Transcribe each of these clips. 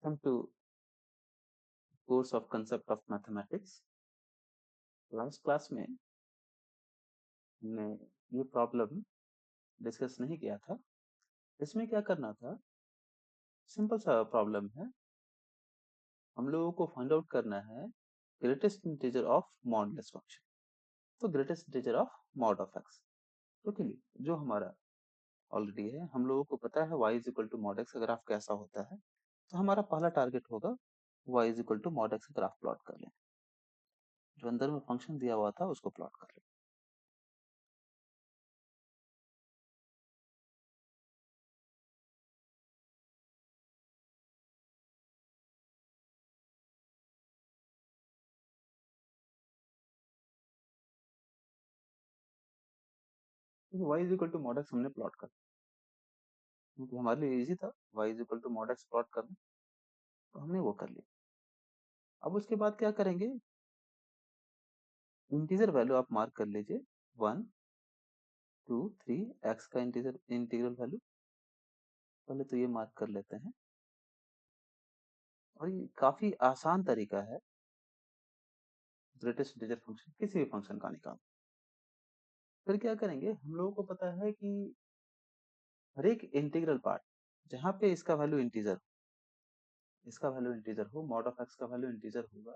Welcome to course of concept of mathematics. Last class में हमने ये प्रॉब्लम डिस्कस नहीं किया था। इसमें क्या करना था, सिंपल सा प्रॉब्लम है। हम लोगों को फाइंड आउट करना है greatest integer of modulus function. तो greatest integer of mod of x, तो चलिए जो हमारा ऑलरेडी है, हम लोगों को पता है y is equal to mod x का ग्राफ कैसा होता है। तो हमारा पहला टारगेट होगा y is equal to mod x का ग्राफ प्लॉट कर लें। जो अंदर में फंक्शन दिया हुआ था उसको प्लॉट कर लें। y is equal to mod x हमने प्लॉट कर, क्योंकि हमारे लिए इजी था y is equal to mod x plot करना, तो हमने वो कर लिया। अब उसके बाद क्या करेंगे, इंटीजर वैल्यू आप मार्क कर लीजिए 1 2 3 x का इंटीग्रल वैल्यू पहले तो ये मार्क कर लेते हैं। और ये काफी आसान तरीका है ग्रेटेस्ट इंटीजर फंक्शन किसी भी फंक्शन का निकाल। फिर क्या करेंगे, हम लोगों को पता है कि हर एक इंटीग्रल पार्ट जहाँ पे इसका वैल्यू इंटीजर हो, मॉड ऑफ एक्स का वैल्यू इंटीजर होगा,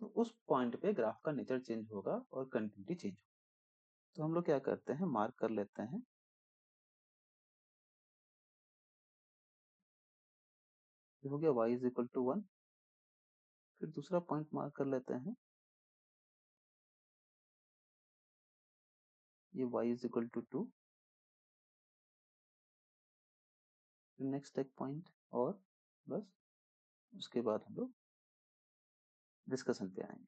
तो उस पॉइंट पे ग्राफ का नेचर चेंज होगा और कंटिन्यूटी चेंज होगा। तो हम लोग क्या करते हैं, मार्क कर लेते हैं, ये हो गया y इज इक्वल टू 1। फिर दूसरा पॉइंट मार्क कर लेते हैं, ये y is equal to 2। Next एक पॉइंट और बस, उसके बाद हम लोग डिस्कशन पे आएंगे।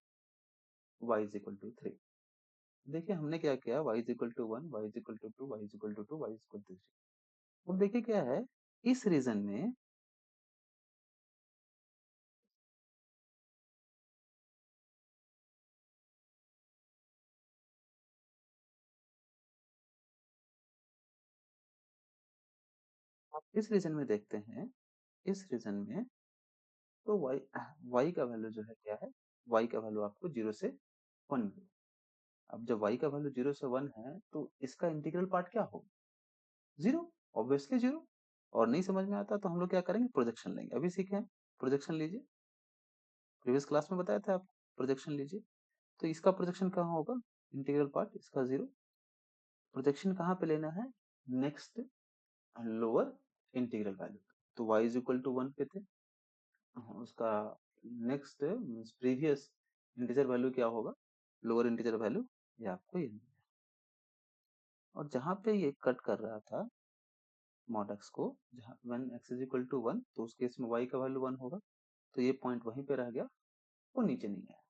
y is equal to 3। देखिए हमने क्या किया, y is equal to 1, y is equal to 2, y is equal to 2, y is equal to 3। अब देखिए क्या है, इस रीजन में आप इस रीजन में देखते हैं, इस रीजन में तो y का वैल्यू जो है क्या है, y का वैल्यू आपको 0 से 1 मिलेगा। अब जब y का वैल्यू 0 से 1 है तो इसका इंटीग्रल पार्ट क्या होगा, 0, ऑब्वियसली 0। और नहीं समझ में आता तो हम लोग क्या करेंगे, प्रोजेक्शन लेंगे। अभी सीखे हैं, प्रोजेक्शन लीजिए, प्रीवियस क्लास में बताया था आप, प्रोजेक्शन लीजिए। तो इसका प्रोजेक्शन कहाँ होगा, इंटीग्रल पार्ट इसका 0। प्रोजेक्शन कहाँ पे लेना है, नेक्स्ट लोअर इंटीग्रल वैल्यू। तो y इज इक्वल टू 1 पे थे, उसका नेक्स्ट प्रीवियस इंटीजर वैल्यू क्या होगा, लोअर इंटीजर वैल्यू, ये आपको ये। और जहाँ पे ये कट कर रहा था मॉड एक्स को, जहाँ when x is equal to 1, तो उस केस में y का वैल्यू 1 होगा, तो ये पॉइंट वहीं पे रह गया, वो नीचे नहीं आया।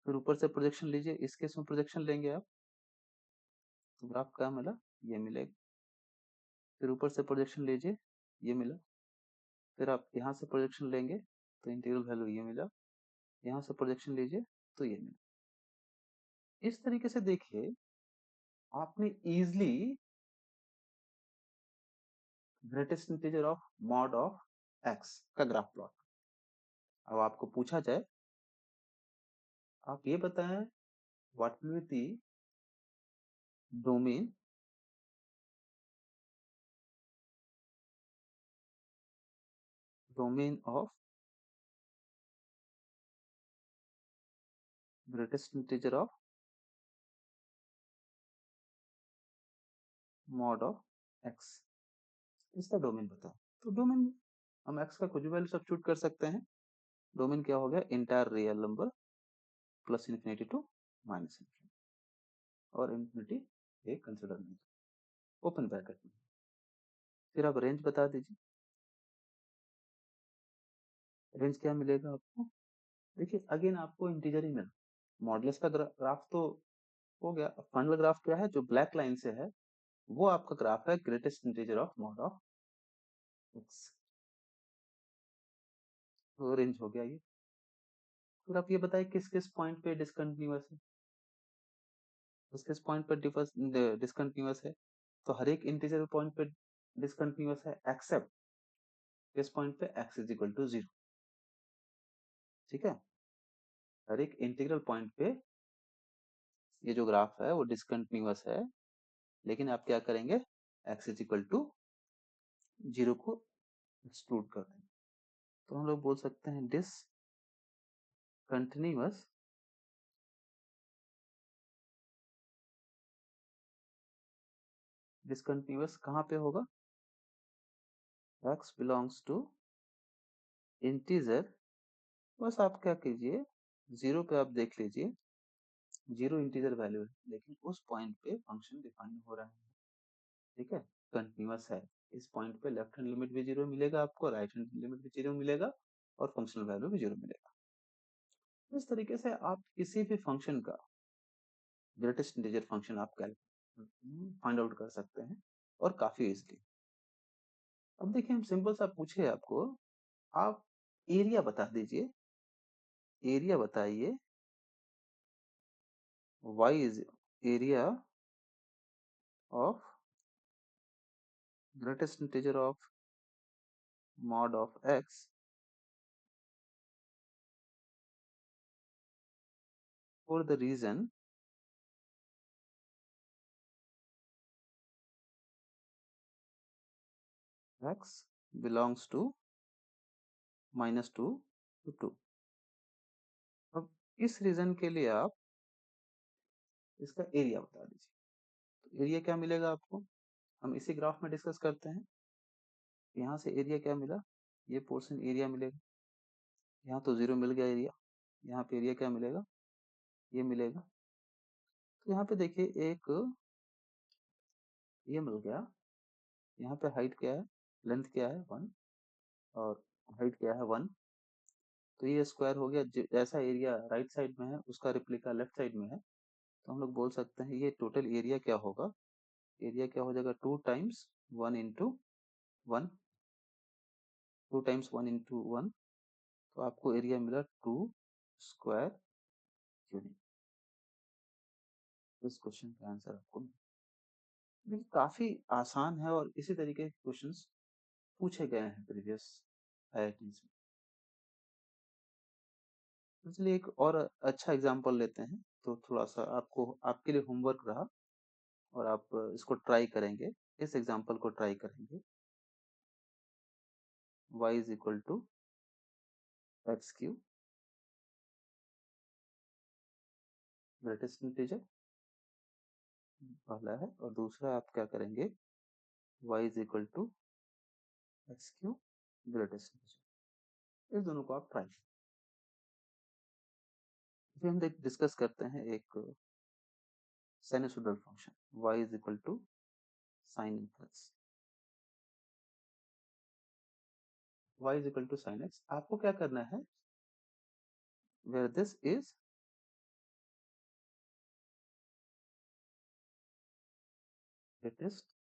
फिर ऊपर से प्रोजेक्शन लीजिए, इस केस में प्रोजेक्शन लेंगे आप, तो ग्राफ क्या मिला, ये मिलेगा। फिर ऊपर से प्रोजेक्शन लीजिए, ये मिला। फिर आप यहाँ से प्रोजेक्शन लेंगे तो इंटीग्रल वैल्यू ये मिला। यहाँ से प्रोजेक्शन लीजिए तो ये मिला। इस तरीके से देखिए आपने easily greatest integer of mod of x का ग्राफ प्लॉट। अब आपको पूछा जाए, आप ये बताएं what will be the domain of greatest integer of mod of x, इसका डोमेन बताओ। तो डोमेन हम एक्स का कुछ भी वैल्यू सब्स्टिट्यूट कर सकते हैं। डोमेन क्या हो गया, entire real number plus infinity to minus infinity, और इन्फिनिटी ये कंसिडर नहीं, ओपन ब्रैकेट में। फिर आप रेंज बता दीजिए, रेंज क्या मिलेगा आपको। देखिए अगेन आपको इंटीजर ही मिला, मॉडुलस का ग्राफ तो हो गया। फाइनल ग्राफ क्या है, जो ब्लैक लाइन से है वो आपका ग्राफ है greatest integer of mod of x. तो रेंज हो गया ये। फिर आप ये बताइए किस किस पॉइंट पे डिसकंटिन्यूअस है, किस किस पॉइंट पर डिसकंटिन्यूअस है। तो हर एक इंटीजर पॉइंट पे डिसकंटिन्यूअस है एक्सेप्ट किस पॉइंट पे, x इज इक्वल टू 0। ठीक है। हर एक इंटीग्रल पॉइंट पे ये जो ग्राफ है वो डिसकंटिन्यूअस है, लेकिन आप क्या करेंगे, x इज इक्वल टू 0 को एक्सक्लूड कर देंगे। तो हम लोग बोल सकते हैं डिसकंटिन्यूअस डिसकंटिन्यूअस कहाँ पे होगा, x बिलोंग्स टू इंटीजर। बस आप क्या कीजिए, 0 पे आप देख लीजिए, 0 इंटीजर वैल्यू है, लेकिन उस पॉइंट पे फंक्शन डिफाइन हो रहा है, ठीक है, कंटिन्यूअस है। इस पॉइंट पे लेफ्ट हैंड लिमिट भी 0 मिलेगा आपको, राइट हैंड लिमिट भी 0 मिलेगा, और फंक्शनल वैल्यू भी 0 मिलेगा। इस तरीके से आप किसी भी फंक्शन का ग्रेटेस्ट इंटीजर फंक्शन आप फाइंड आउट कर सकते हैं, और काफी इजीली। अब देखिए, हम सिंपल सा पूछे आपको, आप एरिया बता दीजिए, एरिया बताइए, y is area of greatest integer of mod of x for the region x belongs to -2 to 2। अब इस रीजन के लिए आप इसका एरिया बता दीजिए। तो एरिया क्या मिलेगा आपको, हम इसी ग्राफ में डिस्कस करते हैं। यहाँ से एरिया क्या मिला, ये पोर्शन एरिया मिलेगा, यहाँ तो 0 मिल गया एरिया, यहाँ पे एरिया क्या मिलेगा, ये मिलेगा। तो यहाँ पे देखिए एक ये मिल गया, यहाँ पे हाइट क्या है, लेंथ क्या है 1, और हाइट क्या है 1, तो ये स्क्वायर हो गया। जैसा एरिया राइट साइड में है उसका रिप्लिका लेफ्ट साइड में है, तो हम लोग बोल सकते हैं ये टोटल एरिया क्या होगा, एरिया क्या हो जाएगा 2 टाइम्स 1 इंटू 1, 2 टाइम्स 1 इंटू 1, तो आपको एरिया मिला 2 स्क्वायर यूनिट। इस क्वेश्चन का आंसर आपको काफी आसान है, और इसी तरीके के क्वेश्चंस पूछे गए हैं प्रीवियस आईआईटीज में। तो चलिए एक और अच्छा एग्जांपल लेते हैं, तो थोड़ा सा आपको आपके लिए होमवर्क रहा, और आप इसको ट्राई करेंगे, इस एग्जांपल को ट्राई करेंगे। y is equal to x q greatest integer पहला है, और दूसरा आप क्या करेंगे, y is equal to x q greatest integer. इस दोनों को आप ट्राई, फिर हम डिस्कस करते हैं एक sinusoidal function y is equal to sine inverse, y is equal to sine x। आपको क्या करना है, where this is greatest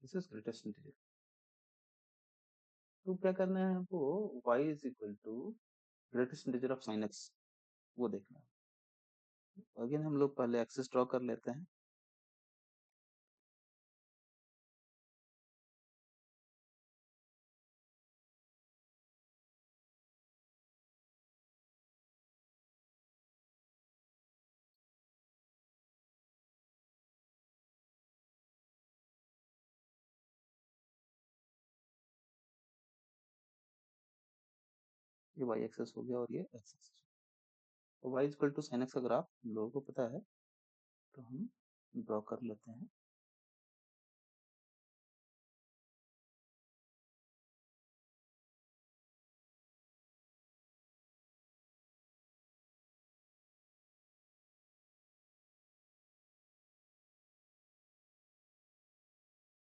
this is greatest integer, तो क्या करना है हमको, y is equal to greatest integer of sine x वो देखना है। अगेन हम लोग पहले एक्सिस ड्रॉ कर लेते हैं, ये y एक्सिस हो गया और ये x एक्सिस। तो y equal to sine x का ग्राफ हम लोगों को पता है, तो हम ड्रॉ कर लेते हैं।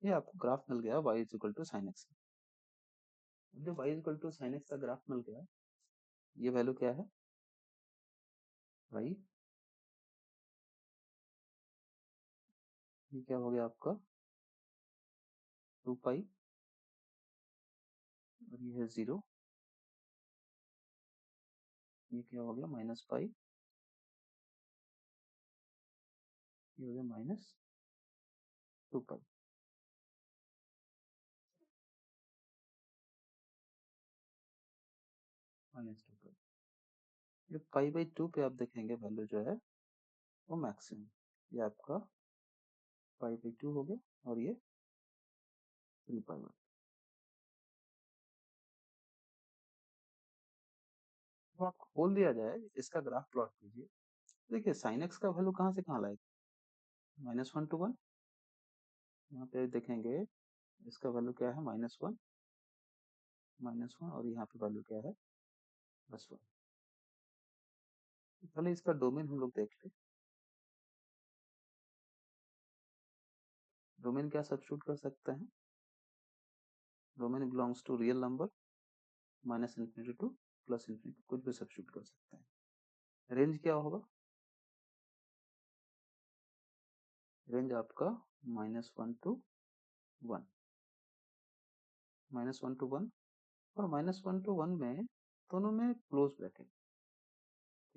ये आपको ग्राफ मिल गया y equal to sine x। जो y equal to sine x का ग्राफ मिल गया, ये वैल्यू क्या है, y, ये क्या हो गया आपका 2 पाई, और ये है 0, ये क्या हो गया -पाई, ये हो गया 2 पाई माइनस 2 पाई। ये पाई बाई 2 पे आप देखेंगे वैल्यू जो है वो मैक्सिमम, ये आपका पाई बाई 2 हो गया और ये 3 पाई बाई। तो आपको बोल दिया जाए इसका ग्राफ प्लॉट कीजिए, देखिए साइन एक्स का वैल्यू कहाँ से कहाँ लाएगा, -1 to 1। यहाँ पे देखेंगे इसका वैल्यू क्या है, -1 और यहाँ पे वैल्यू क्या है, +1। पहले इसका डोमेन हम लोग देख ले। डोमेन क्या सब्स्टिट्यूट कर सकते हैं, domain belongs to real number -∞ to +∞, कुछ भी सब्स्टिट्यूट कर सकते हैं। रेंज क्या होगा, रेंज आपका -1 to 1, -1 to 1 और -1 to 1 में दोनों में क्लोज ब्रैकेट,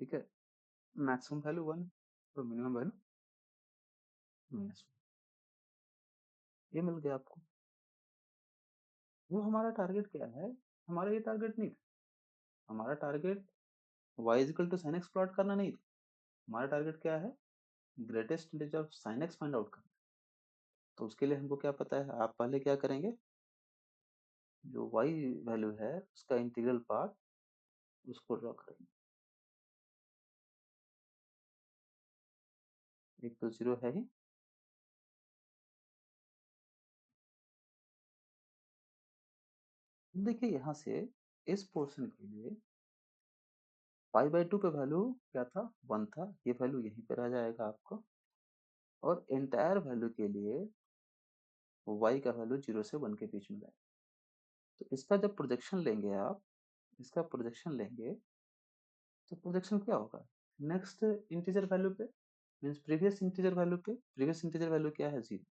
ठीक है। मैक्सिमम वैल्यू 1 तो मिनिमम वैल्यू -1, ये मिल गया आपको। वो हमारा टारगेट क्या है, हमारा ये टारगेट नहीं था, हमारा target y equal to sine x plot करना नहीं था, हमारा टारगेट क्या है, greatest integer of sine x find out करना। तो उसके लिए हमको क्या पता है, आप पहले क्या करेंगे, जो y वैल्यू है उसका इंटीग्रल पार्ट उसको ड्रॉ करेंगे। एक तो 0 है ही, देखिए यहाँ से इस पोर्शन के लिए पाई बाई 2 पे वैल्यू क्या था, 1 था, ये वैल्यू यहीं पर आ जाएगा आपको। और एंटायर वैल्यू के लिए y का वैल्यू 0 से 1 के बीच में जाएगा। तो इसका जब प्रोजेक्शन लेंगे आप, इसका प्रोजेक्शन लेंगे तो प्रोजेक्शन क्या होगा, नेक्स्ट इंटीजर वैल्यू पे, मींस प्रीवियस इंटीजर वैल्यू पे, प्रीवियस इंटीजर वैल्यू क्या है, 0।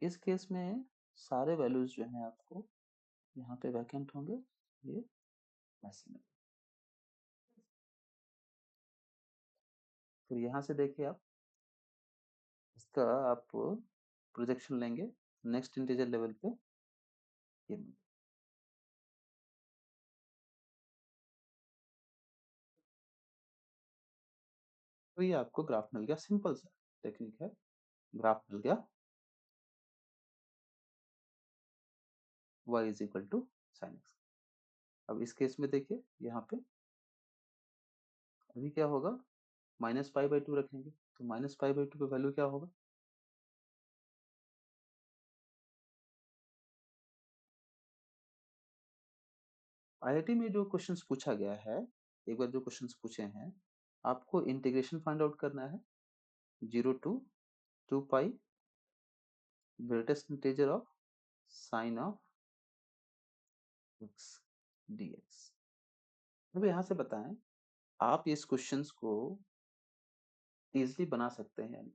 इस केस में सारे वैल्यूज जो हैं आपको यहाँ पे वैकेंट होंगे, ये ऐसे में। फिर यहाँ से देखिए आप इसका आप प्रोजेक्शन लेंगे नेक्स्ट इंटीजर लेवल पे, ये तो ये आपको ग्राफ मिल गया, सिंपल सा टेक्निक है, ग्राफ मिल गया y is equal to sine x. अब इस केस में देखिए यहाँ पे अभी क्या होगा, -π/2 रखेंगे तो -π/2 पे वैल्यू क्या होगा, आईआईटी में जो क्वेश्चंस पूछा गया है, एक बार जो क्वेश्चंस पूछे हैं, आपको इंटीग्रेशन फाइंड आउट करना है 0 to 2 pi greatest integer of sign of x dx। अब यहाँ से बताएं आप इस क्वेश्चंस को इजीली बना सकते हैं,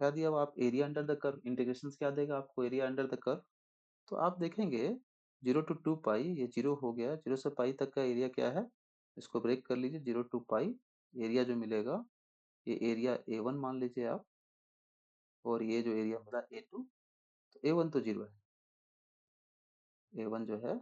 क्या दिया, अब आप area under the curve, integration क्या देगा आपको, एरिया अंडर द कर्व। तो आप देखेंगे 0 to 2 पाई, ये 0 हो गया, 0 से पाई तक का एरिया क्या है, इसको ब्रेक कर लीजिए, 0 to पाई एरिया जो मिलेगा ये एरिया A1 मान लीजिए आप, और ये जो एरिया मिला A2, तो A1 तो 0 है, A1 जो है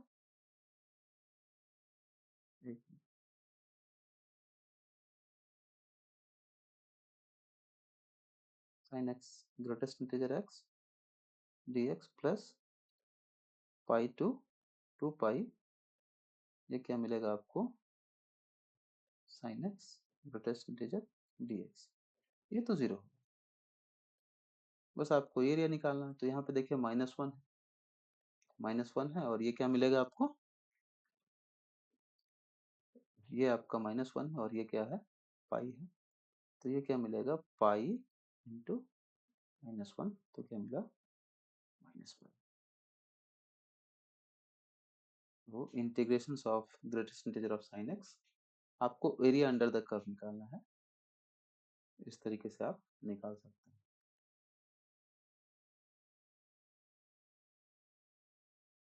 sine x greatest integer x dx plus pi to 2 pi, ये क्या मिलेगा आपको, sine x greatest integer dx, ये तो 0, बस आपको एरिया निकालना है। तो यहाँ पे देखिए -1 है और ये क्या मिलेगा आपको, ये आपका -1 है और ये क्या है, पाई है। तो ये क्या मिलेगा, पाई इंटू -1, तो क्या मिला, -1। वो integration of greatest integer of sine x, आपको एरिया अंडर द कर्व निकालना है, इस तरीके से आप निकाल सकते हैं।